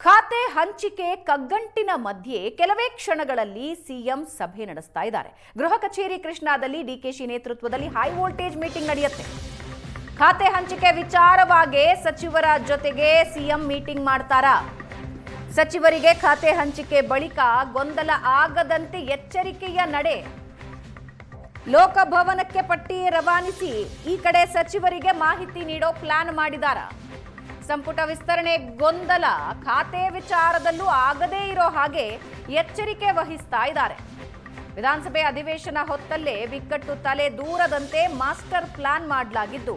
ಖಾತೆ ಹಂಚಿಕೆ ಕಗ್ಗಂಟಿನ ಮಧ್ಯೆ ಕೆಲವೇ ಕ್ಷಣಗಳಲ್ಲಿ ಸಿಎಂ ಸಭೆ ನಡೆಸ್ತಾ ಇದ್ದಾರೆ. ಗೃಹ ಕಚೇರಿ ಕೃಷ್ಣಾದಲ್ಲಿ ಡಿಕೆಶಿ ನೇತೃತ್ವದಲ್ಲಿ ಹೈ ವೋಲ್ಟೇಜ್ ಮೀಟಿಂಗ್ ನಡೆಯುತ್ತೆ. ಖಾತೆ ಹಂಚಿಕೆ ವಿಚಾರವಾಗಿ ಸಚಿವರ ಜೊತೆಗೆ ಸಿಎಂ ಮೀಟಿಂಗ್ ಮಾಡ್ತಾರಾ? ಸಚಿವರಿಗೆ ಖಾತೆ ಹಂಚಿಕೆ ಬಳಿಕ ಗೊಂದಲ ಆಗದಂತೆ ಎಚ್ಚರಿಕೆಯ ನಡೆ. ಲೋಕಭವನಕ್ಕೆ ಪಟ್ಟಿ ರವಾನಿಸಿ ಈ ಕಡೆ ಸಚಿವರಿಗೆ ಮಾಹಿತಿ ನೀಡೋ ಪ್ಲಾನ್ ಮಾಡಿದಾರಾ? ಸಂಪುಟ ವಿಸ್ತರಣೆ ಗೊಂದಲ ಖಾತೆ ವಿಚಾರದಲ್ಲೂ ಆಗದೇ ಇರೋ ಹಾಗೆ ಎಚ್ಚರಿಕೆ ವಹಿಸ್ತಾ ಇದ್ದಾರೆ. ವಿಧಾನಸಭೆ ಅಧಿವೇಶನ ಹೊತ್ತಲ್ಲೇ ಬಿಕ್ಕಟ್ಟು ತಲೆ ದೂರದಂತೆ ಮಾಸ್ಟರ್ ಪ್ಲಾನ್ ಮಾಡಲಾಗಿದ್ದು,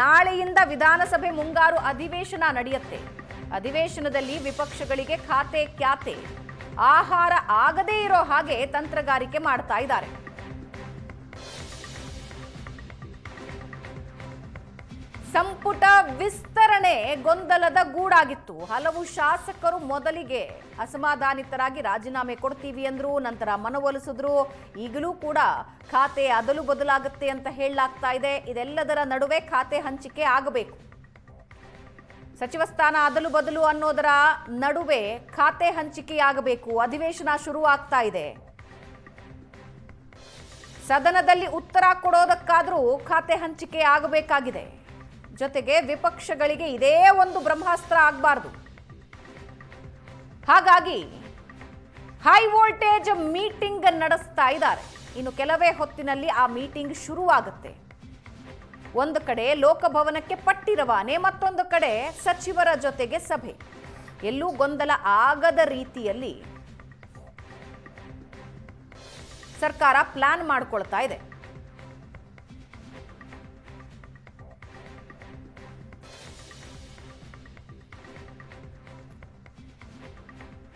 ನಾಳೆಯಿಂದ ವಿಧಾನಸಭೆ ಮುಂಗಾರು ಅಧಿವೇಶನ ನಡೆಯುತ್ತೆ. ಅಧಿವೇಶನದಲ್ಲಿ ವಿಪಕ್ಷಗಳಿಗೆ ಖಾತೆ ಕ್ಯಾತೆ ಆಹಾರ ಆಗದೇ ಇರೋ ಹಾಗೆ ತಂತ್ರಗಾರಿಕೆ ಮಾಡ್ತಾ ಇದ್ದಾರೆ. ಸಂಪುಟ ವಿಸ್ತರಣೆ ಗೊಂದಲದ ಗೂಡಾಗಿತ್ತು. ಹಲವು ಶಾಸಕರು ಮೊದಲಿಗೆ ಅಸಮಾಧಾನಿತರಾಗಿ ರಾಜೀನಾಮೆ ಕೊಡ್ತೀವಿ ಅಂದ್ರು, ನಂತರ ಮನವೊಲಿಸಿದ್ರು. ಈಗಲೂ ಕೂಡ ಖಾತೆ ಅದಲು ಬದಲಾಗುತ್ತೆ ಅಂತ ಹೇಳಲಾಗ್ತಾ ಇದೆ. ಇದೆಲ್ಲದರ ನಡುವೆ ಖಾತೆ ಹಂಚಿಕೆ ಆಗಬೇಕು. ಸಚಿವ ಸ್ಥಾನ ಅದಲು ಬದಲು ಅನ್ನೋದರ ನಡುವೆ ಖಾತೆ ಹಂಚಿಕೆಯಾಗಬೇಕು. ಅಧಿವೇಶನ ಶುರು ಆಗ್ತಾ ಇದೆ. ಸದನದಲ್ಲಿ ಉತ್ತರ ಕೊಡೋದಕ್ಕಾದ್ರೂ ಖಾತೆ ಹಂಚಿಕೆ ಆಗಬೇಕಾಗಿದೆ. ಜೊತೆಗೆ ವಿಪಕ್ಷಗಳಿಗೆ ಇದೇ ಒಂದು ಬ್ರಹ್ಮಾಸ್ತ್ರ ಆಗಬಾರದು. ಹಾಗಾಗಿ ಹೈ ವೋಲ್ಟೇಜ್ ಮೀಟಿಂಗ್ ನಡೆಸ್ತಾ ಇದ್ದಾರೆ. ಇನ್ನು ಕೆಲವೇ ಹೊತ್ತಿನಲ್ಲಿ ಆ ಮೀಟಿಂಗ್ ಶುರುವಾಗುತ್ತೆ. ಒಂದು ಕಡೆ ಲೋಕಭವನಕ್ಕೆ ಪಟ್ಟಿ ರವಾನೆ, ಮತ್ತೊಂದು ಕಡೆ ಸಚಿವರ ಜೊತೆಗೆ ಸಭೆ. ಎಲ್ಲೂ ಗೊಂದಲ ಆಗದ ರೀತಿಯಲ್ಲಿ ಸರ್ಕಾರ ಪ್ಲಾನ್ ಮಾಡಿಕೊಳ್ತಾ ಇದೆ.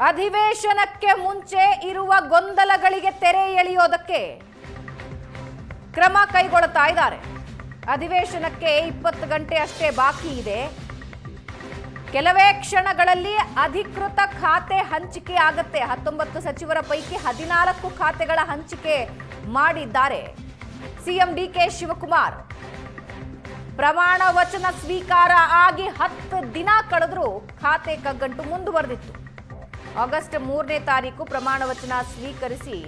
ಅಧಿವೇಶನಕ್ಕೆ ಮುಂಚೆ ಇರುವ ಗೊಂದಲಗಳಿಗೆ ತೆರೆ ಎಳೆಯೋದಕ್ಕೆ ಕ್ರಮ ಕೈಗೊಳ್ಳುತ್ತಾ ಇದ್ದಾರೆ. ಅಧಿವೇಶನಕ್ಕೆ 20 ಗಂಟೆ ಅಷ್ಟೇ ಬಾಕಿ ಇದೆ. ಕೆಲವೇ ಕ್ಷಣಗಳಲ್ಲಿ ಅಧಿಕೃತ ಖಾತೆ ಹಂಚಿಕೆ ಆಗತ್ತೆ. 19 ಸಚಿವರ ಪೈಕಿ 14 ಖಾತೆಗಳ ಹಂಚಿಕೆ ಮಾಡಿದ್ದಾರೆ ಸಿಎಂ ಡಿಕೆ ಶಿವಕುಮಾರ್. ಪ್ರಮಾಣ ವಚನ ಸ್ವೀಕಾರ ಆಗಿ 10 ದಿನ ಕಳೆದರೂ ಖಾತೆ ಕಗ್ಗಂಟು ಮುಂದುವರೆದಿತ್ತು. ಆಗಸ್ಟ್ 3ನೇ ತಾರೀಕು ಪ್ರಮಾಣ ವಚನ ಸ್ವೀಕರಿಸಿ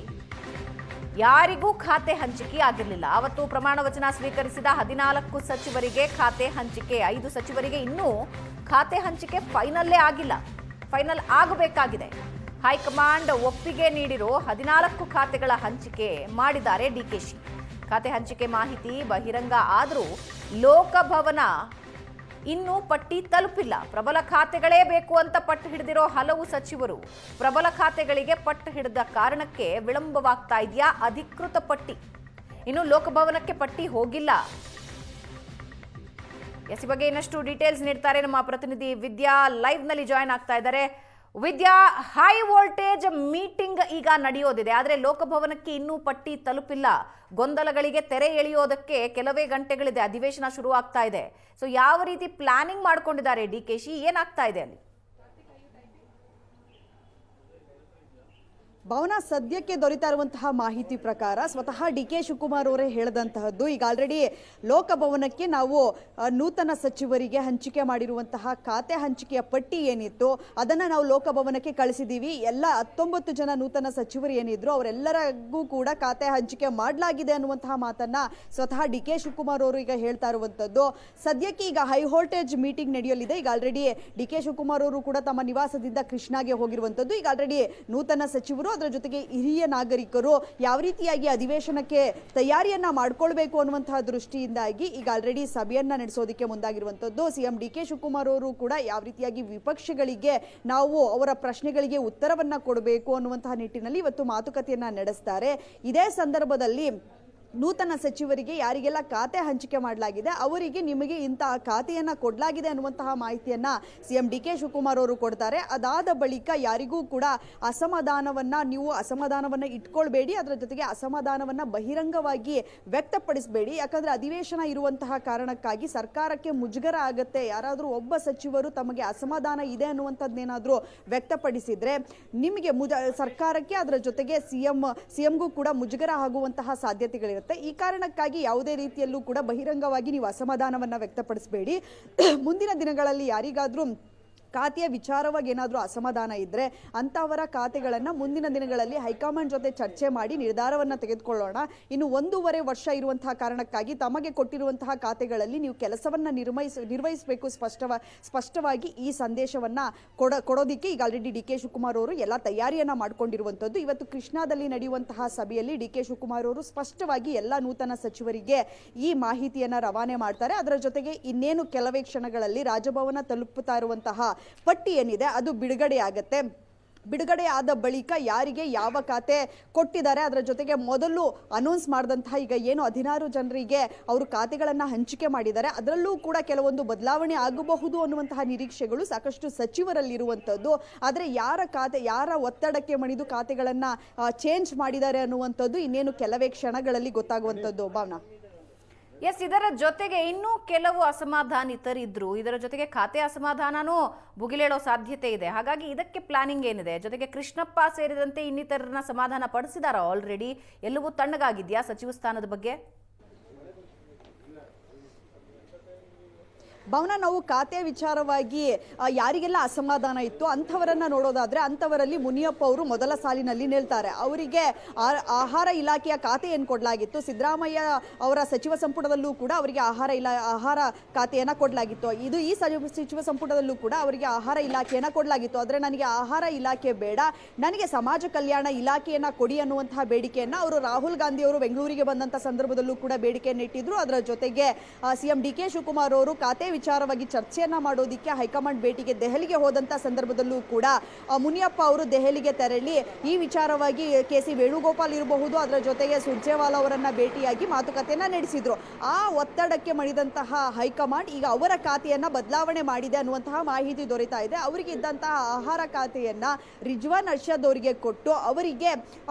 ಯಾರಿಗೂ ಖಾತೆ ಹಂಚಿಕೆ ಆಗಿರಲಿಲ್ಲ. ಅವತ್ತು ಪ್ರಮಾಣ ವಚನ ಸ್ವೀಕರಿಸಿದ 14 ಸಚಿವರಿಗೆ ಖಾತೆ ಹಂಚಿಕೆ, 5 ಸಚಿವರಿಗೆ ಇನ್ನೂ ಖಾತೆ ಹಂಚಿಕೆ ಫೈನಲ್ಲೇ ಆಗಿಲ್ಲ. ಫೈನಲ್ ಆಗಬೇಕಾಗಿದೆ. ಹೈಕಮಾಂಡ್ ಒಪ್ಪಿಗೆ ನೀಡಿರೋ 14 ಖಾತೆಗಳ ಹಂಚಿಕೆ ಮಾಡಿದ್ದಾರೆ ಡಿಕೆಶಿ. ಖಾತೆ ಹಂಚಿಕೆ ಮಾಹಿತಿ ಬಹಿರಂಗ ಆದರೂ ಲೋಕಭವನ ಇನ್ನೂ ಪಟ್ಟಿ ತಲುಪಿಲ್ಲ. ಪ್ರಬಲ ಖಾತೆಗಳೇ ಬೇಕು ಅಂತ ಪಟ್ಟು ಹಿಡಿದಿರೋ ಹಲವು ಸಚಿವರು ಪ್ರಬಲ ಖಾತೆಗಳಿಗೆ ಪಟ್ಟು ಹಿಡಿದ ಕಾರಣಕ್ಕೆ ವಿಳಂಬವಾಗ್ತಾ ಇದೆಯಾ ಅಧಿಕೃತ ಪಟ್ಟಿ? ಇನ್ನು ಲೋಕಭವನಕ್ಕೆ ಪಟ್ಟಿ ಹೋಗಿಲ್ಲ. ಈ ಬಗ್ಗೆ ಇನ್ನಷ್ಟು ಡೀಟೇಲ್ಸ್ ನೀಡ್ತಾರೆ ನಮ್ಮ ಪ್ರತಿನಿಧಿ ವಿದ್ಯಾ. ಲೈವ್ ನಲ್ಲಿ ಜಾಯ್ನ್ ಆಗ್ತಾ ಇದ್ದಾರೆ. ವಿದ್ಯಾ, ಹೈ ವೋಲ್ಟೇಜ್ ಮೀಟಿಂಗ್ ಈಗ ನಡೆಯೋದಿದೆ, ಆದರೆ ಲೋಕಭವನಕ್ಕೆ ಇನ್ನೂ ಪಟ್ಟಿ ತಲುಪಿಲ್ಲ. ಗೊಂದಲಗಳಿಗೆ ತೆರೆ ಎಳೆಯೋದಕ್ಕೆ ಕೆಲವೇ ಗಂಟೆಗಳಿದೆ. ಅಧಿವೇಶನ ಶುರು ಆಗ್ತಾ ಇದೆ. ಸೊ ಯಾವ ರೀತಿ ಪ್ಲಾನಿಂಗ್ ಮಾಡ್ಕೊಂಡಿದ್ದಾರೆ ಡಿಕೆಶಿ? ಏನಾಗ್ತಾ ಇದೆ ಅಲ್ಲಿ? ಭವನ ಸದ್ಯಕ್ಕೆ ದೊರೆತಾ ಇರುವಂತಹ ಮಾಹಿತಿ ಪ್ರಕಾರ ಸ್ವತಃ ಡಿಕೆ ಶಿವಕುಮಾರ್ ಅವರೇ ಹೇಳಿದಂತಹದ್ದು, ಈಗ ಆಲ್ರೆಡಿ ಲೋಕಭವನಕ್ಕೆ ನಾವು ನೂತನ ಸಚಿವರಿಗೆ ಹಂಚಿಕೆ ಮಾಡಿರುವಂತಹ ಖಾತೆ ಹಂಚಿಕೆಯ ಪಟ್ಟಿ ಏನಿತ್ತು ಅದನ್ನು ನಾವು ಲೋಕಭವನಕ್ಕೆ ಕಳಿಸಿದ್ದೀವಿ. ಎಲ್ಲ 19 ಜನ ನೂತನ ಸಚಿವರು ಏನಿದ್ರು ಅವರೆಲ್ಲರಿಗೂ ಕೂಡ ಖಾತೆ ಹಂಚಿಕೆ ಮಾಡಲಾಗಿದೆ ಅನ್ನುವಂತಹ ಮಾತನ್ನ ಸ್ವತಃ ಡಿಕೆ ಶಿವಕುಮಾರ್ ಅವರು ಈಗ ಹೇಳ್ತಾ ಇರುವಂತದ್ದು. ಸದ್ಯಕ್ಕೆ ಈಗ ಹೈ ವೋಲ್ಟೇಜ್ ಮೀಟಿಂಗ್ ನಡೆಯಲಿದೆ. ಈಗ ಆಲ್ರೆಡಿ ಡಿಕೆ ಶಿವಕುಮಾರ್ ಅವರು ಕೂಡ ತಮ್ಮ ನಿವಾಸದಿಂದ ಕೃಷ್ಣಾಗೆ ಹೋಗಿರುವಂತದ್ದು. ಈಗ ಆಲ್ರೆಡಿ ನೂತನ ಸಚಿವರು ಅದರ ಜೊತೆಗೆ ಹಿರಿಯ ನಾಗರಿಕರು ಯಾವ ರೀತಿಯಾಗಿ ಅಧಿವೇಶನಕ್ಕೆ ತಯಾರಿಯನ್ನ ಮಾಡ್ಕೊಳ್ಬೇಕು ಅನ್ನುವಂತಹ ದೃಷ್ಟಿಯಿಂದಾಗಿ ಈಗ ಆಲ್ರೆಡಿ ಸಭೆಯನ್ನ ನಡೆಸೋದಕ್ಕೆ ಮುಂದಾಗಿರುವಂತದ್ದು. ಸಿಎಂ ಡಿಕೆ ಶಿವಕುಮಾರ್ ಅವರು ಕೂಡ ಯಾವ ರೀತಿಯಾಗಿ ವಿಪಕ್ಷಗಳಿಗೆ ನಾವು ಅವರ ಪ್ರಶ್ನೆಗಳಿಗೆ ಉತ್ತರವನ್ನ ಕೊಡಬೇಕು ಅನ್ನುವಂತಹ ನಿಟ್ಟಿನಲ್ಲಿ ಇವತ್ತು ಮಾತುಕತೆಯನ್ನ ನಡೆಸ್ತಾರೆ. ಇದೇ ಸಂದರ್ಭದಲ್ಲಿ ನೂತನ ಸಚಿವರಿಗೆ ಯಾರಿಗೆಲ್ಲ ಖಾತೆ ಹಂಚಿಕೆ ಮಾಡಲಾಗಿದೆ ಅವರಿಗೆ ನಿಮಗೆ ಇಂತಹ ಖಾತೆಯನ್ನ ಕೊಡಲಾಗಿದೆ ಅನ್ನುವಂತಹ ಮಾಹಿತಿಯನ್ನ ಸಿಎಂ ಡಿಕೆ ಶಿವಕುಮಾರ್ ಅವರು ಕೊಡ್ತಾರೆ. ಅದಾದ ಬಳಿಕ ಯಾರಿಗೂ ಕೂಡ ನೀವು ಅಸಮಾಧಾನವನ್ನ ಇಟ್ಕೊಳ್ಬೇಡಿ, ಅದರ ಜೊತೆಗೆ ಅಸಮಾಧಾನವನ್ನ ಬಹಿರಂಗವಾಗಿ ವ್ಯಕ್ತಪಡಿಸಬೇಡಿ. ಯಾಕಂದ್ರೆ ಅಧಿವೇಶನ ಇರುವಂತಹ ಕಾರಣಕ್ಕಾಗಿ ಸರ್ಕಾರಕ್ಕೆ ಮುಜುಗರ ಆಗತ್ತೆ. ಯಾರಾದರೂ ಒಬ್ಬ ಸಚಿವರು ತಮಗೆ ಅಸಮಾಧಾನ ಇದೆ ಅನ್ನುವಂಥದ್ದೇನಾದರೂ ವ್ಯಕ್ತಪಡಿಸಿದ್ರೆ ನಿಮಗೆ ಸರ್ಕಾರಕ್ಕೆ ಅದರ ಜೊತೆಗೆ ಸಿಎಂಗೂ ಕೂಡ ಮುಜುಗರ ಆಗುವಂತಹ ಸಾಧ್ಯತೆಗಳಿರುತ್ತೆ. ಈ ಕಾರಣಕ್ಕಾಗಿ ಯಾವುದೇ ರೀತಿಯಲ್ಲೂ ಕೂಡ ಬಹಿರಂಗವಾಗಿ ನೀವು ಅಸಮಾಧಾನವನ್ನ ವ್ಯಕ್ತಪಡಿಸಬೇಡಿ. ಮುಂದಿನ ದಿನಗಳಲ್ಲಿ ಯಾರಿಗಾದ್ರೂ ಖಾತೆಯ ವಿಚಾರವಾಗಿ ಏನಾದರೂ ಅಸಮಾಧಾನ ಇದ್ದರೆ ಅಂಥವರ ಖಾತೆಗಳನ್ನು ಮುಂದಿನ ದಿನಗಳಲ್ಲಿ ಹೈಕಮಾಂಡ್ ಜೊತೆ ಚರ್ಚೆ ಮಾಡಿ ನಿರ್ಧಾರವನ್ನು ತೆಗೆದುಕೊಳ್ಳೋಣ. ಇನ್ನು 1.5 ವರ್ಷ ಇರುವಂತಹ ಕಾರಣಕ್ಕಾಗಿ ತಮಗೆ ಕೊಟ್ಟಿರುವಂತಹ ಖಾತೆಗಳಲ್ಲಿ ನೀವು ಕೆಲಸವನ್ನು ನಿರ್ವಹಿಸಬೇಕು ಸ್ಪಷ್ಟವಾಗಿ ಈ ಸಂದೇಶವನ್ನು ಕೊಡೋದಕ್ಕೆ ಈಗ ಆಲ್ರೆಡಿ ಡಿ ಕೆ ಶಿವಕುಮಾರ್ ಅವರು ಎಲ್ಲ ತಯಾರಿಯನ್ನು ಮಾಡಿಕೊಂಡಿರುವಂಥದ್ದು. ಇವತ್ತು ಕೃಷ್ಣಾದಲ್ಲಿ ನಡೆಯುವಂತಹ ಸಭೆಯಲ್ಲಿ ಡಿ ಕೆ ಶಿವಕುಮಾರ್ ಅವರು ಸ್ಪಷ್ಟವಾಗಿ ಎಲ್ಲ ನೂತನ ಸಚಿವರಿಗೆ ಈ ಮಾಹಿತಿಯನ್ನು ರವಾನೆ ಮಾಡ್ತಾರೆ. ಅದರ ಜೊತೆಗೆ ಇನ್ನೇನು ಕೆಲವೇ ಕ್ಷಣಗಳಲ್ಲಿ ರಾಜಭವನ ತಲುಪುತ್ತಾ ಇರುವಂತಹ ಪಟ್ಟಿ ಏನಿದೆ ಅದು ಬಿಡುಗಡೆ ಆಗುತ್ತೆ. ಬಿಡುಗಡೆ ಆದ ಬಳಿಕ ಯಾರಿಗೆ ಯಾವ ಖಾತೆ ಕೊಟ್ಟಿದ್ದಾರೆ ಅದರ ಜೊತೆಗೆ ಮೊದಲು ಅನೌನ್ಸ್ ಮಾಡಿದಂತಹ ಈಗ ಏನು 16 ಜನರಿಗೆ ಅವರು ಖಾತೆಗಳನ್ನು ಹಂಚಿಕೆ ಮಾಡಿದ್ದಾರೆ ಅದರಲ್ಲೂ ಕೂಡ ಕೆಲವೊಂದು ಬದಲಾವಣೆ ಆಗಬಹುದು ಅನ್ನುವಂತಹ ನಿರೀಕ್ಷೆಗಳು ಸಾಕಷ್ಟು ಸಚಿವರಲ್ಲಿರುವಂಥದ್ದು. ಆದರೆ ಯಾರ ಒತ್ತಡಕ್ಕೆ ಮಣಿದು ಖಾತೆಗಳನ್ನು ಚೇಂಜ್ ಮಾಡಿದ್ದಾರೆ ಅನ್ನುವಂಥದ್ದು ಇನ್ನೇನು ಕೆಲವೇ ಕ್ಷಣಗಳಲ್ಲಿ ಗೊತ್ತಾಗುವಂಥದ್ದು. ಭಾವನಾ, ಎಸ್, ಇದರ ಜೊತೆಗೆ ಇನ್ನೂ ಕೆಲವು ಅಸಮಾಧಾನಿತರಿದ್ರು. ಇದರ ಜೊತೆಗೆ ಖಾತೆ ಅಸಮಾಧಾನನೂ ಭುಗಿಲೇಳೋ ಸಾಧ್ಯತೆ ಇದೆ. ಹಾಗಾಗಿ ಇದಕ್ಕೆ ಪ್ಲಾನಿಂಗ್ ಏನಿದೆ? ಜೊತೆಗೆ ಕೃಷ್ಣಪ್ಪ ಸೇರಿದಂತೆ ಇನ್ನಿತರರನ್ನ ಸಮಾಧಾನ ಪಡಿಸಿದಾರ ಆಲ್ರೆಡಿ? ಎಲ್ಲವೂ ತಣ್ಣಗಾಗಿದ್ಯಾ ಸಚಿವ ಸ್ಥಾನದ ಬಗ್ಗೆ? ಭಾವನಾ, ನಾವು ಖಾತೆ ವಿಚಾರವಾಗಿ ಯಾರಿಗೆಲ್ಲ ಅಸಮಾಧಾನ ಇತ್ತು ಅಂಥವರನ್ನ ನೋಡೋದಾದ್ರೆ ಅಂಥವರಲ್ಲಿ ಮುನಿಯಪ್ಪ ಅವರು ಮೊದಲ ಸಾಲಿನಲ್ಲಿ ನಿಲ್ತಾರೆ. ಅವರಿಗೆ ಆಹಾರ ಇಲಾಖೆಯ ಖಾತೆ ಏನು ಕೊಡಲಾಗಿತ್ತು, ಸಿದ್ದರಾಮಯ್ಯ ಅವರ ಸಚಿವ ಸಂಪುಟದಲ್ಲೂ ಕೂಡ ಅವರಿಗೆ ಆಹಾರ ಖಾತೆಯನ್ನು ಕೊಡಲಾಗಿತ್ತು. ಇದು ಈ ಸಚಿವ ಸಂಪುಟದಲ್ಲೂ ಕೂಡ ಅವರಿಗೆ ಆಹಾರ ಇಲಾಖೆಯನ್ನು ಕೊಡಲಾಗಿತ್ತು. ಆದರೆ ನನಗೆ ಆಹಾರ ಇಲಾಖೆ ಬೇಡ, ನನಗೆ ಸಮಾಜ ಕಲ್ಯಾಣ ಇಲಾಖೆಯನ್ನು ಕೊಡಿ ಅನ್ನುವಂತಹ ಬೇಡಿಕೆಯನ್ನು ಅವರು ರಾಹುಲ್ ಗಾಂಧಿ ಅವರು ಬೆಂಗಳೂರಿಗೆ ಬಂದಂಥ ಸಂದರ್ಭದಲ್ಲೂ ಕೂಡ ಬೇಡಿಕೆಯನ್ನು ಇಟ್ಟಿದ್ರು. ಅದರ ಜೊತೆಗೆ ಸಿಎಂ ಡಿ ಕೆ ಶಿವಕುಮಾರ್ ಅವರು ಖಾತೆ ವಿಚಾರವಾಗಿ ಚರ್ಚೆಯನ್ನ ಮಾಡೋದಕ್ಕೆ ಹೈಕಮಾಂಡ್ ಭೇಟಿಗೆ ದೆಹಲಿಗೆ ಹೋದಂತ ಸಂದರ್ಭದಲ್ಲೂ ಕೂಡ ಮುನಿಯಪ್ಪ ಅವರು ದೆಹಲಿಗೆ ತೆರಳಿ ಈ ವಿಚಾರವಾಗಿ ಕೆ ಸಿ ವೇಣುಗೋಪಾಲ್ ಇರಬಹುದು, ಅದರ ಜೊತೆಗೆ ಸುರ್ಜೇವಾಲಾ ಅವರನ್ನ ಭೇಟಿಯಾಗಿ ಮಾತುಕತೆಯನ್ನ ನಡೆಸಿದ್ರು. ಆ ಒತ್ತಡಕ್ಕೆ ಮಣಿದಂತಹ ಹೈಕಮಾಂಡ್ ಈಗ ಅವರ ಖಾತೆಯನ್ನ ಬದಲಾವಣೆ ಮಾಡಿದೆ ಅನ್ನುವಂತಹ ಮಾಹಿತಿ ದೊರೆತಾ ಇದೆ. ಅವರಿಗೆ ಇದ್ದಂತಹ ಆಹಾರ ಖಾತೆಯನ್ನ ರಿಜ್ವಾನ್ ಅರ್ಷದ್ ಅವರಿಗೆ ಕೊಟ್ಟು ಅವರಿಗೆ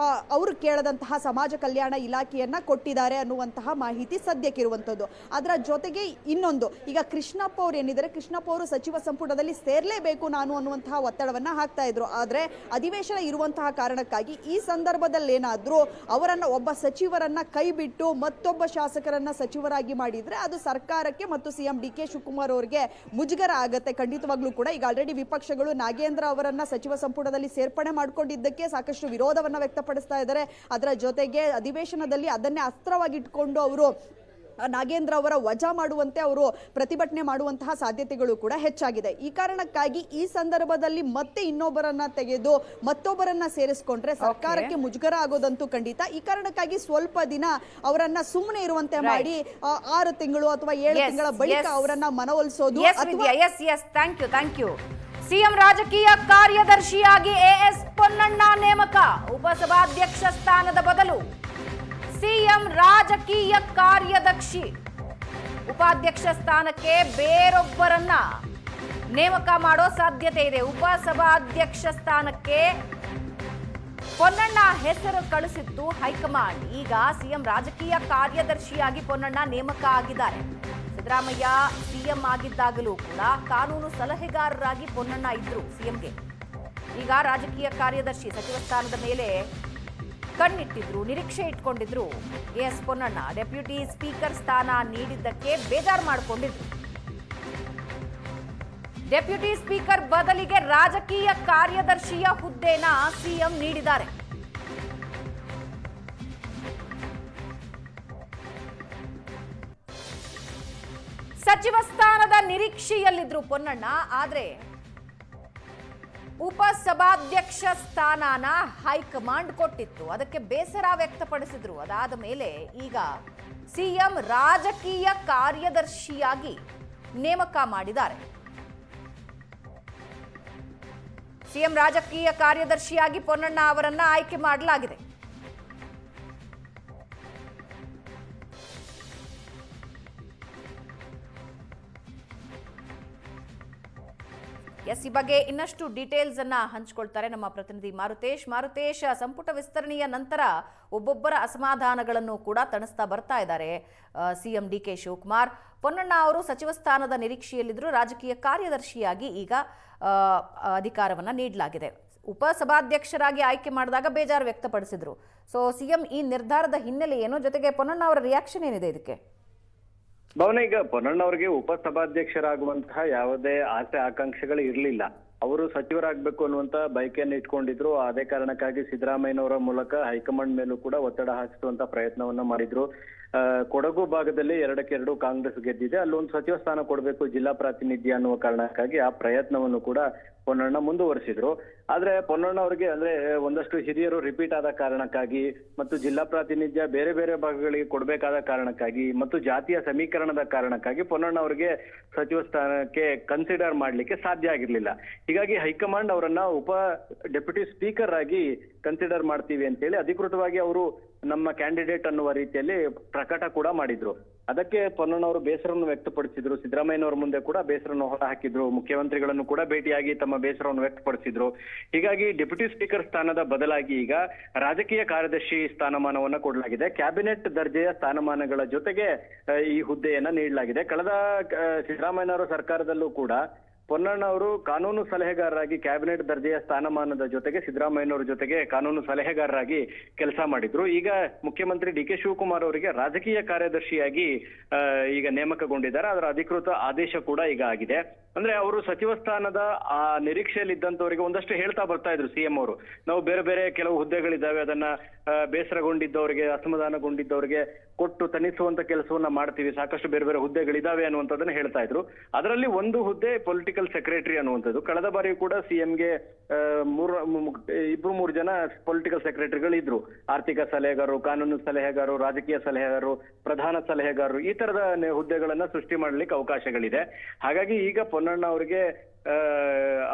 ಅವರು ಕೇಳದಂತಹ ಸಮಾಜ ಕಲ್ಯಾಣ ಇಲಾಖೆಯನ್ನ ಕೊಟ್ಟಿದ್ದಾರೆ ಅನ್ನುವಂತಹ ಮಾಹಿತಿ ಸದ್ಯಕ್ಕಿರುವಂಥದ್ದು. ಅದರ ಜೊತೆಗೆ ಇನ್ನೊಂದು, ಈಗ ಕೃಷ್ಣಪ್ಪ ಅವರು ಏನಿದ್ದಾರೆ, ಕೃಷ್ಣಪ್ಪ ಅವರು ಸಚಿವ ಸಂಪುಟದಲ್ಲಿ ಸೇರ್ಲೇಬೇಕು ನಾನು ಅನ್ನುವಂತಹ ಒತ್ತಡವನ್ನ ಹಾಕ್ತಾ ಇದ್ರು. ಆದ್ರೆ ಅಧಿವೇಶನ ಇರುವಂತಹ ಕಾರಣಕ್ಕಾಗಿ ಈ ಸಂದರ್ಭದಲ್ಲಿ ಏನಾದ್ರೂ ಅವರನ್ನ ಒಬ್ಬ ಸಚಿವರನ್ನ ಕೈ ಬಿಟ್ಟು ಮತ್ತೊಬ್ಬ ಶಾಸಕರನ್ನ ಸಚಿವರಾಗಿ ಮಾಡಿದ್ರೆ ಅದು ಸರ್ಕಾರಕ್ಕೆ ಮತ್ತು ಸಿಎಂ ಡಿ ಕೆ ಶಿವಕುಮಾರ್ ಅವರಿಗೆ ಮುಜುಗರ ಆಗತ್ತೆ ಖಂಡಿತವಾಗ್ಲೂ ಕೂಡ. ಈಗ ಆಲ್ರೆಡಿ ವಿಪಕ್ಷಗಳು ನಾಗೇಂದ್ರ ಅವರನ್ನ ಸಚಿವ ಸಂಪುಟದಲ್ಲಿ ಸೇರ್ಪಡೆ ಮಾಡಿಕೊಂಡಿದ್ದಕ್ಕೆ ಸಾಕಷ್ಟು ವಿರೋಧವನ್ನ ವ್ಯಕ್ತಪಡಿಸ್ತಾ ಇದ್ದಾರೆ. ಅದರ ಜೊತೆಗೆ ಅಧಿವೇಶನದಲ್ಲಿ ಅದನ್ನೇ ಅಸ್ತ್ರವಾಗಿ ಇಟ್ಕೊಂಡು ಅವರು ನಾಗೇಂದ್ರ ಅವರ ವಜಾ ಮಾಡುವಂತೆ ಅವರು ಪ್ರತಿಭಟನೆ ಮಾಡುವಂತಹ ಸಾಧ್ಯತೆಗಳು ಕೂಡ ಹೆಚ್ಚಾಗಿದೆ. ಈ ಕಾರಣಕ್ಕಾಗಿ ಈ ಸಂದರ್ಭದಲ್ಲಿ ಮತ್ತೆ ಇನ್ನೊಬ್ಬರನ್ನ ತೆಗೆದು ಮತ್ತೊಬ್ಬರನ್ನ ಸೇರಿಸಿಕೊಂಡ್ರೆ ಸರ್ಕಾರಕ್ಕೆ ಮುಜುಗರ ಆಗೋದಂತೂ ಖಂಡಿತ. ಈ ಕಾರಣಕ್ಕಾಗಿ ಸ್ವಲ್ಪ ದಿನ ಅವರನ್ನ ಸುಮ್ಮನೆ ಇರುವಂತೆ ಮಾಡಿ 6 ತಿಂಗಳು ಅಥವಾ 7 ತಿಂಗಳ ಬಳಿಕ ಅವರನ್ನ ಮನವೊಲಿಸೋದು. Thank you. ಸಿಎಂ ರಾಜಕೀಯ ಕಾರ್ಯದರ್ಶಿಯಾಗಿ ಎಎಸ್ ಪೊನ್ನಣ್ಣ ನೇಮಕ, ಉಪಸಭಾಧ್ಯಕ್ಷ ಸ್ಥಾನದ ಬದಲು ಸಿಎಂ ರಾಜಕೀಯ ಕಾರ್ಯದರ್ಶಿ, ಉಪಾಧ್ಯಕ್ಷ ಸ್ಥಾನಕ್ಕೆ ಬೇರೊಬ್ಬರನ್ನ ನೇಮಕ ಮಾಡೋ ಸಾಧ್ಯತೆ ಇದೆ. ಉಪಸಭಾಧ್ಯಕ್ಷ ಸ್ಥಾನಕ್ಕೆ ಪೊನ್ನಣ್ಣ ಹೆಸರು ಕಳಿಸಿತ್ತು ಹೈಕಮಾಂಡ್. ಈಗ ಸಿಎಂ ರಾಜಕೀಯ ಕಾರ್ಯದರ್ಶಿಯಾಗಿ ಪೊನ್ನಣ್ಣ ನೇಮಕ ಆಗಿದ್ದಾರೆ. ಸಿದ್ದರಾಮಯ್ಯ ಸಿಎಂ ಆಗಿದ್ದಾಗಲೂ ಕೂಡ ಕಾನೂನು ಸಲಹೆಗಾರರಾಗಿ ಪೊನ್ನಣ್ಣ ಇದ್ರು ಸಿಎಂಗೆ. ಈಗ ರಾಜಕೀಯ ಕಾರ್ಯದರ್ಶಿ ಸಚಿವ ಸ್ಥಾನದ ಮೇಲೆ ಕಣ್ಣಿಟ್ಟಿದ್ರು, ನಿರೀಕ್ಷೆ ಇಟ್ಕೊಂಡಿದ್ರು ಎಸ್ ಪೊನ್ನಣ್ಣ. ಡೆಪ್ಯೂಟಿ ಸ್ಪೀಕರ್ ಸ್ಥಾನ ನೀಡಿದ್ದಕ್ಕೆ ಬೇಜಾರು ಮಾಡಿಕೊಂಡಿದ್ರು. ಡೆಪ್ಯೂಟಿ ಸ್ಪೀಕರ್ ಬದಲಿಗೆ ರಾಜಕೀಯ ಕಾರ್ಯದರ್ಶಿಯ ಹುದ್ದೆನ ಸಿಎಂ ನೀಡಿದ್ದಾರೆ. ಸಚಿವ ಸ್ಥಾನದ ನಿರೀಕ್ಷೆಯಲ್ಲಿದ್ರು ಪೊನ್ನಣ್ಣ. ಆದ್ರೆ ಉಪಸಭಾಧ್ಯಕ್ಷ ಸ್ಥಾನನ ಹೈಕಮಾಂಡ್ ಕೊಟ್ಟಿತ್ತು, ಅದಕ್ಕೆ ಬೇಸರ ವ್ಯಕ್ತಪಡಿಸಿದ್ರು. ಅದಾದ ಮೇಲೆ ಈಗ ಸಿಎಂ ರಾಜಕೀಯ ಕಾರ್ಯದರ್ಶಿಯಾಗಿ ನೇಮಕ ಮಾಡಿದ್ದಾರೆ. ಸಿಎಂ ರಾಜಕೀಯ ಕಾರ್ಯದರ್ಶಿಯಾಗಿ ಪೊನ್ನಣ್ಣ ಅವರನ್ನ ಆಯ್ಕೆ ಮಾಡಲಾಗಿದೆ. ಎಸ್, ಈ ಬಗ್ಗೆ ಇನ್ನಷ್ಟು ಡೀಟೇಲ್ಸ್ ಅನ್ನ ಹಂಚಿಕೊಳ್ತಾರೆ ನಮ್ಮ ಪ್ರತಿನಿಧಿ ಮಾರುತೇಶ್. ಸಂಪುಟ ವಿಸ್ತರಣೆಯ ನಂತರ ಒಬ್ಬೊಬ್ಬರ ಅಸಮಾಧಾನಗಳನ್ನು ಕೂಡ ತಣಿಸ್ತಾ ಬರ್ತಾ ಇದ್ದಾರೆ CM D K Shivakumar. Ponnanna ಅವರು ಸಚಿವ ಸ್ಥಾನದ ನಿರೀಕ್ಷೆಯಲ್ಲಿದ್ದರು, ರಾಜಕೀಯ ಕಾರ್ಯದರ್ಶಿಯಾಗಿ ಈಗ ಅಧಿಕಾರವನ್ನ ನೀಡಲಾಗಿದೆ. ಉಪಸಭಾಧ್ಯಕ್ಷರಾಗಿ ಆಯ್ಕೆ ಮಾಡಿದಾಗ ಬೇಜಾರು ವ್ಯಕ್ತಪಡಿಸಿದ್ರು. ಸೊ ಸಿಎಂ ಈ ನಿರ್ಧಾರದ ಹಿನ್ನೆಲೆ ಏನು, ಜೊತೆಗೆ ಪೊನ್ನಣ್ಣ ಅವರ ರಿಯಾಕ್ಷನ್ ಏನಿದೆ ಇದಕ್ಕೆ? ಭವನ, ಈಗ ಪೊನ್ನಣ್ಣವರಿಗೆ ಉಪಸಭಾಧ್ಯಕ್ಷರಾಗುವಂತಹ ಯಾವುದೇ ಆಸೆ ಆಕಾಂಕ್ಷೆಗಳು ಇರಲಿಲ್ಲ. ಅವರು ಸಚಿವರಾಗಬೇಕು ಅನ್ನುವಂತ ಬಯಕೆಯನ್ನು ಇಟ್ಕೊಂಡಿದ್ರು. ಅದೇ ಕಾರಣಕ್ಕಾಗಿ ಸಿದ್ದರಾಮಯ್ಯನವರ ಮೂಲಕ ಹೈಕಮಾಂಡ್ ಮೇಲೂ ಕೂಡ ಒತ್ತಡ ಹಾಕಿಸುವಂತ ಪ್ರಯತ್ನವನ್ನ ಮಾಡಿದ್ರು. ಕೊಡಗು ಭಾಗದಲ್ಲಿ 2-2 ಕಾಂಗ್ರೆಸ್ ಗೆದ್ದಿದೆ. ಅಲ್ಲೊಂದು ಸಚಿವ ಸ್ಥಾನ ಕೊಡಬೇಕು, ಜಿಲ್ಲಾ ಪ್ರಾತಿನಿಧ್ಯ ಅನ್ನುವ ಕಾರಣಕ್ಕಾಗಿ ಆ ಪ್ರಯತ್ನವನ್ನು ಕೂಡ ಪೊನ್ನಣ್ಣ ಮುಂದುವರಿಸಿದ್ರು. ಆದ್ರೆ ಪೊನ್ನಣ್ಣ ಅವರಿಗೆ ಅಂದ್ರೆ ಒಂದಷ್ಟು ಹಿರಿಯರು ರಿಪೀಟ್ ಆದ ಕಾರಣಕ್ಕಾಗಿ ಮತ್ತು ಜಿಲ್ಲಾ ಪ್ರಾತಿನಿಧ್ಯ ಬೇರೆ ಬೇರೆ ಭಾಗಗಳಿಗೆ ಕೊಡಬೇಕಾದ ಕಾರಣಕ್ಕಾಗಿ ಮತ್ತು ಜಾತಿಯ ಸಮೀಕರಣದ ಕಾರಣಕ್ಕಾಗಿ ಪೊನ್ನಣ್ಣ ಅವರಿಗೆ ಸಚಿವ ಸ್ಥಾನಕ್ಕೆ ಕನ್ಸಿಡರ್ ಮಾಡ್ಲಿಕ್ಕೆ ಸಾಧ್ಯ ಆಗಿರ್ಲಿಲ್ಲ. ಹೀಗಾಗಿ ಹೈಕಮಾಂಡ್ ಅವರನ್ನ ಡೆಪ್ಯೂಟಿ ಸ್ಪೀಕರ್ ಆಗಿ ಕನ್ಸಿಡರ್ ಮಾಡ್ತೀವಿ ಅಂತೇಳಿ ಅಧಿಕೃತವಾಗಿ ಅವರು ನಮ್ಮ ಕ್ಯಾಂಡಿಡೇಟ್ ಅನ್ನುವ ರೀತಿಯಲ್ಲಿ ಪ್ರಕಟ ಕೂಡ ಮಾಡಿದ್ರು. ಅದಕ್ಕೆ ಪೊನ್ನಣ್ಣವರು ಬೇಸರವನ್ನು ವ್ಯಕ್ತಪಡಿಸಿದ್ರು. ಸಿದ್ದರಾಮಯ್ಯನವರ ಮುಂದೆ ಕೂಡ ಬೇಸರವನ್ನು ಹೊರ ಹಾಕಿದ್ರು. ಮುಖ್ಯಮಂತ್ರಿಗಳನ್ನು ಕೂಡ ಭೇಟಿಯಾಗಿ ತಮ್ಮ ಬೇಸರವನ್ನು ವ್ಯಕ್ತಪಡಿಸಿದ್ರು. ಹೀಗಾಗಿ ಡೆಪ್ಯೂಟಿ ಸ್ಪೀಕರ್ ಸ್ಥಾನದ ಬದಲಾಗಿ ಈಗ ರಾಜಕೀಯ ಕಾರ್ಯದರ್ಶಿ ಸ್ಥಾನಮಾನವನ್ನ ಕೊಡಲಾಗಿದೆ. ಕ್ಯಾಬಿನೆಟ್ ದರ್ಜೆಯ ಸ್ಥಾನಮಾನಗಳ ಜೊತೆಗೆ ಈ ಹುದ್ದೆಯನ್ನ ನೀಡಲಾಗಿದೆ. ಕಳೆದ ಸಿದ್ದರಾಮಯ್ಯನವರ ಸರ್ಕಾರದಲ್ಲೂ ಕೂಡ ಪೊನ್ನಣ್ಣ ಅವರು ಕಾನೂನು ಸಲಹೆಗಾರರಾಗಿ ಕ್ಯಾಬಿನೆಟ್ ದರ್ಜೆಯ ಸ್ಥಾನಮಾನದ ಜೊತೆಗೆ ಸಿದ್ದರಾಮಯ್ಯನವರ ಜೊತೆಗೆ ಕಾನೂನು ಸಲಹೆಗಾರರಾಗಿ ಕೆಲಸ ಮಾಡಿದ್ರು. ಈಗ ಮುಖ್ಯಮಂತ್ರಿ ಡಿ ಕೆ ಶಿವಕುಮಾರ್ ಅವರಿಗೆ ರಾಜಕೀಯ ಕಾರ್ಯದರ್ಶಿಯಾಗಿ ಈಗ ನೇಮಕಗೊಂಡಿದ್ದಾರೆ. ಅದರ ಅಧಿಕೃತ ಆದೇಶ ಕೂಡ ಈಗ ಆಗಿದೆ. ಅಂದ್ರೆ ಅವರು ಸಚಿವ ಸ್ಥಾನದ ಆ ನಿರೀಕ್ಷೆಯಲ್ಲಿ ಇದ್ದಂತವರಿಗೆ ಒಂದಷ್ಟು ಹೇಳ್ತಾ ಬರ್ತಾ ಇದ್ರು ಸಿಎಂ ಅವರು, ನಾವು ಬೇರೆ ಬೇರೆ ಕೆಲವು ಹುದ್ದೆಗಳಿದ್ದಾವೆ, ಅದನ್ನ ಬೇಸರಗೊಂಡಿದ್ದವರಿಗೆ, ಅಸಮಾಧಾನಗೊಂಡಿದ್ದವರಿಗೆ ಕೊಟ್ಟು ತಣಿಸುವಂತ ಕೆಲಸವನ್ನ ಮಾಡ್ತೀವಿ, ಸಾಕಷ್ಟು ಬೇರೆ ಬೇರೆ ಹುದ್ದೆಗಳಿದಾವೆ ಅನ್ನುವಂಥದ್ದನ್ನ ಹೇಳ್ತಾ ಇದ್ರು. ಅದರಲ್ಲಿ ಒಂದು ಹುದ್ದೆ ಪೊಲಿಟಿಕಲ್ ಸೆಕ್ರೆಟರಿ ಅನ್ನುವಂಥದ್ದು. ಕಳೆದ ಬಾರಿ ಕೂಡ ಸಿಎಂಗೆ 2-3 ಜನ ಪೊಲಿಟಿಕಲ್ ಸೆಕ್ರೆಟರಿಗಳು ಇದ್ರು. ಆರ್ಥಿಕ ಸಲಹೆಗಾರರು, ಕಾನೂನು ಸಲಹೆಗಾರರು, ರಾಜಕೀಯ ಸಲಹೆಗಾರರು, ಪ್ರಧಾನ ಸಲಹೆಗಾರರು, ಈ ತರದ ಹುದ್ದೆಗಳನ್ನ ಸೃಷ್ಟಿ ಮಾಡ್ಲಿಕ್ಕೆ ಅವಕಾಶಗಳಿದೆ. ಹಾಗಾಗಿ ಈಗ ಪೊನ್ನಣ್ಣ ಅವರಿಗೆ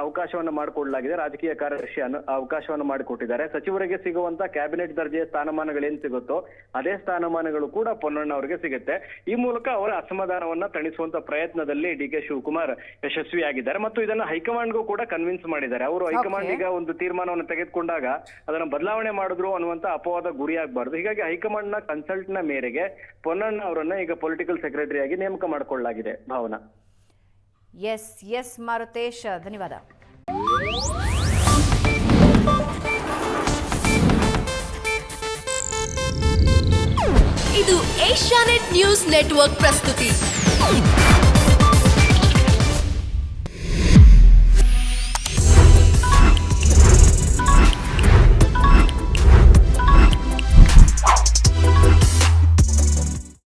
ಅವಕಾಶವನ್ನ ಮಾಡಿಕೊಡ್ಲಾಗಿದೆ. ರಾಜಕೀಯ ಕಾರ್ಯದರ್ಶಿ ಅವಕಾಶವನ್ನು ಮಾಡಿಕೊಟ್ಟಿದ್ದಾರೆ. ಸಚಿವರಿಗೆ ಸಿಗುವಂತ ಕ್ಯಾಬಿನೆಟ್ ದರ್ಜೆಯ ಸ್ಥಾನಮಾನಗಳೇನ್ ಸಿಗುತ್ತೋ ಅದೇ ಸ್ಥಾನಮಾನಗಳು ಕೂಡ ಪೊನ್ನಣ್ಣ ಅವರಿಗೆ ಸಿಗುತ್ತೆ. ಈ ಮೂಲಕ ಅವರ ಅಸಮಾಧಾನವನ್ನ ತಣಿಸುವಂತ ಪ್ರಯತ್ನದಲ್ಲಿ ಡಿ ಕೆ ಶಿವಕುಮಾರ್ ಯಶಸ್ವಿಯಾಗಿದ್ದಾರೆ ಮತ್ತು ಇದನ್ನ ಹೈಕಮಾಂಡ್ಗೂ ಕೂಡ ಕನ್ವಿನ್ಸ್ ಮಾಡಿದ್ದಾರೆ. ಅವರು ಹೈಕಮಾಂಡ್ ಈಗ ಒಂದು ತೀರ್ಮಾನವನ್ನು ತೆಗೆದುಕೊಂಡಾಗ ಅದನ್ನ ಬದಲಾವಣೆ ಮಾಡಿದ್ರು ಅನ್ನುವಂತ ಅಪವಾದ ಗುರಿಯಾಗಬಾರ್ದು. ಹೀಗಾಗಿ ಹೈಕಮಾಂಡ್ ನ ಕನ್ಸಲ್ಟ್ ನ ಮೇರೆಗೆ ಪೊನ್ನಣ್ಣ ಅವರನ್ನ ಈಗ ಪೊಲಿಟಿಕಲ್ ಸೆಕ್ರೆಟರಿ ಆಗಿ ನೇಮಕ ಮಾಡಿಕೊಳ್ಳಲಾಗಿದೆ. ಭಾವನಾ. ಎಸ್ ಮಾರುತೇಶ್, ಧನ್ಯವಾದ. ಇದು ಏಷ್ಯಾನೆಟ್ ನ್ಯೂಸ್ ನೆಟ್ವರ್ಕ್ ಪ್ರಸ್ತುತಿ.